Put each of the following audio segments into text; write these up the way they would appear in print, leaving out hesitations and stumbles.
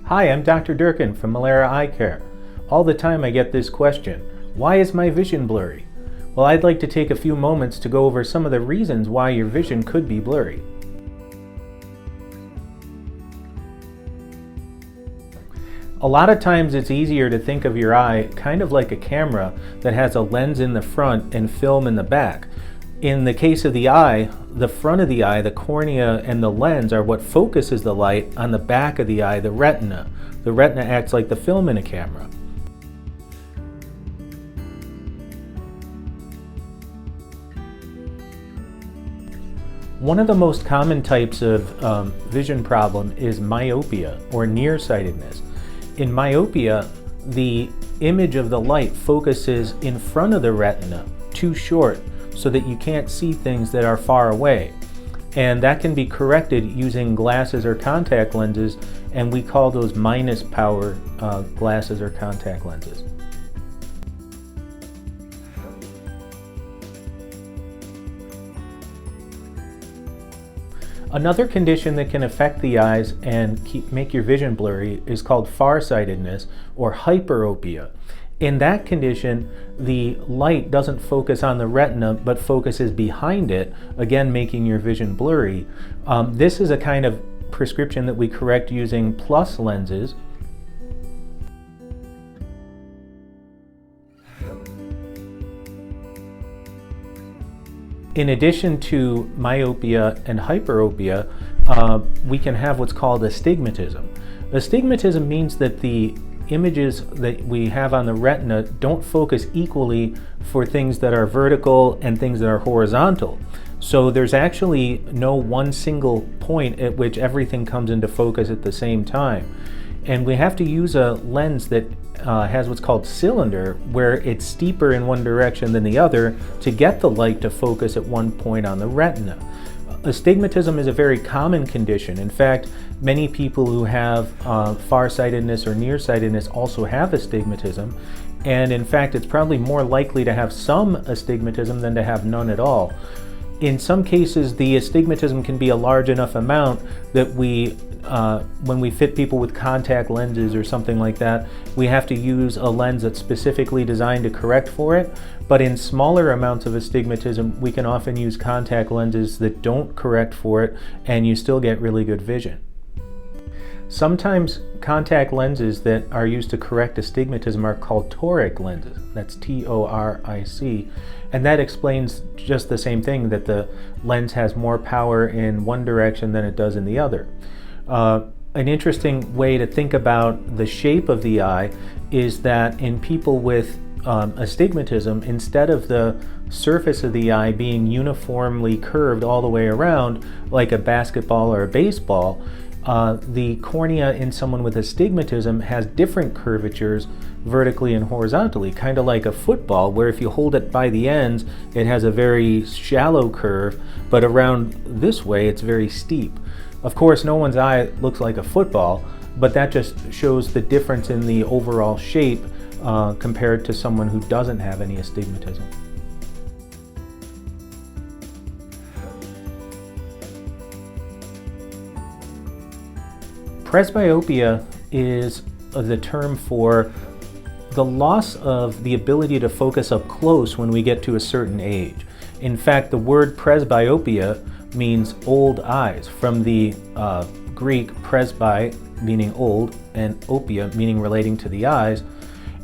Hi, I'm Dr. Durkin from Malera Eye Care. All the time I get this question, why is my vision blurry? Well, I'd like to take a few moments to go over some of the reasons why your vision could be blurry. A lot of times it's easier to think of your eye kind of like a camera that has a lens in the front and film in the back. In the case of the eye, the front of the eye, the cornea, and the lens are what focuses the light on the back of the eye, the retina. The retina acts like the film in a camera. One of the most common types of vision problem is myopia or nearsightedness. In myopia, the image of the light focuses in front of the retina, too short, so that you can't see things that are far away. And that can be corrected using glasses or contact lenses, and we call those minus power glasses or contact lenses. Another condition that can affect the eyes and make your vision blurry is called farsightedness or hyperopia. In that condition, the light doesn't focus on the retina but focuses behind it, again making your vision blurry. This is a kind of prescription that we correct using plus lenses. In addition to myopia and hyperopia, we can have what's called astigmatism. Astigmatism means that the images that we have on the retina don't focus equally for things that are vertical and things that are horizontal. So there's actually no one single point at which everything comes into focus at the same time. And we have to use a lens that has what's called cylinder, where it's steeper in one direction than the other to get the light to focus at one point on the retina. Astigmatism is a very common condition. In fact, many people who have farsightedness or nearsightedness also have astigmatism. And in fact, it's probably more likely to have some astigmatism than to have none at all. In some cases, the astigmatism can be a large enough amount that when we fit people with contact lenses or something like that, we have to use a lens that's specifically designed to correct for it. But in smaller amounts of astigmatism, we can often use contact lenses that don't correct for it, and you still get really good vision. Sometimes contact lenses that are used to correct astigmatism are called toric lenses. That's T-O-R-I-C. And that explains just the same thing, that the lens has more power in one direction than it does in the other. An interesting way to think about the shape of the eye is that in people with astigmatism, instead of the surface of the eye being uniformly curved all the way around like a basketball or a baseball, the cornea in someone with astigmatism has different curvatures vertically and horizontally, kind of like a football, where if you hold it by the ends, it has a very shallow curve, but around this way it's very steep. Of course, no one's eye looks like a football, but that just shows the difference in the overall shape compared to someone who doesn't have any astigmatism. Presbyopia is the term for the loss of the ability to focus up close when we get to a certain age. In fact, the word presbyopia means old eyes, from the Greek presby, meaning old, and opia, meaning relating to the eyes.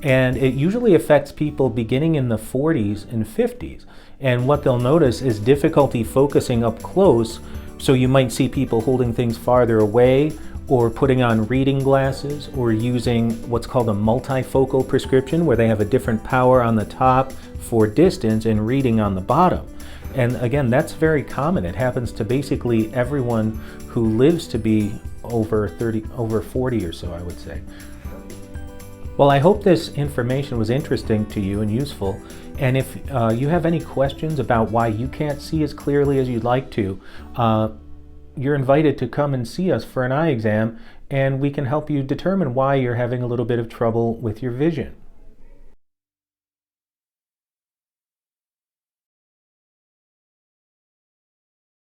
And it usually affects people beginning in the 40s and 50s. And what they'll notice is difficulty focusing up close. So you might see people holding things farther away, or putting on reading glasses, or using what's called a multifocal prescription, where they have a different power on the top for distance and reading on the bottom. And again, that's very common. It happens to basically everyone who lives to be over 40 or so, I would say. Well, I hope this information was interesting to you and useful. And if you have any questions about why you can't see as clearly as you'd like to, you're invited to come and see us for an eye exam, and we can help you determine why you're having a little bit of trouble with your vision.